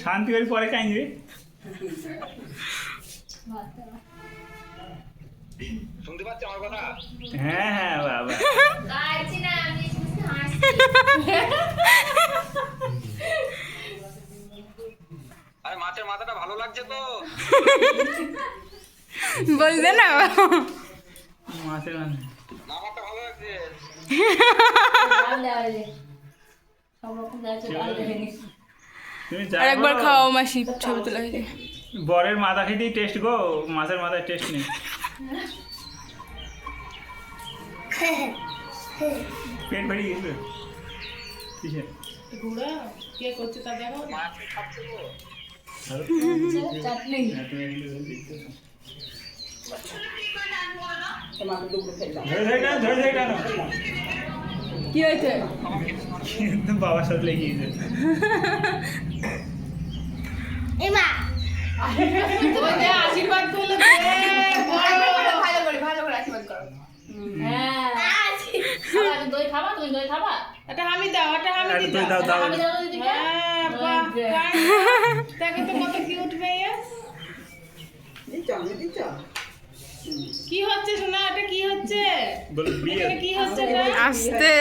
শান্তি করে পরে খাই নিবি। শুনতে পাচ্ছ আমার কথা? হ্যাঁ হ্যাঁ বাবা আরে মাছের মাথাটা ভালো লাগছে তো? বলবে না মাছের মানে নামাটা ভালো লাগছে। তুমি আর একবার যাই খাওয়া মাসি ছবি তোলা হয়েছে। বরের মাথা খেতেই টেস্ট গো, মাছের মাথায় টেস্ট নেই। পেট ভরিয়ে গেছে কিসে? কে করছে তা দেখো। মাছ খাচ্ছে তো? চাটনি হ্যাঁ, তুমি একটু দেখতেছো। ধরে টানো। কি হয়েছে? কিন্তু বাবার সাথে লেগে গেছে। আশীর্বাদ করলে ভালো করে আশীর্বাদ করো। হ্যাঁ দই খাবা? তুমি দই খাবা? এটা আমি দাও, এটা আমি আরে তুই দাও আমি দাও দিদিকে। হ্যাঁ বাহ, দেখো তো কত কিউট মেয়ে। কি হচ্ছে সোনা? এটা কি হচ্ছে? বল বিয়ে এটা কি হচ্ছে? এটা আস্তে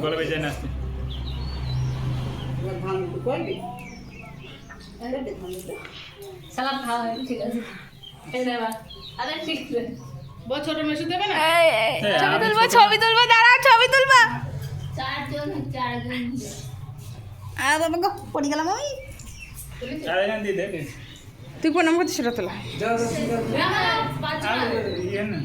গলা বেজে না আসতে। সালাদ খাওয়া হয়, ঠিক আছে। এই নেবা। আরে ঠিক আছে। বল ছোট মেশু দেবে না? ছবি তুলবো দাঁড়াও, ছবি তুলবো। চারজন। তোমাকে পড়ে গেলাম আমি। আরে না দিয়ে দে। তুই প্রণাম করছিস সেটা তোলা। পাঁচজন। ইয়ে না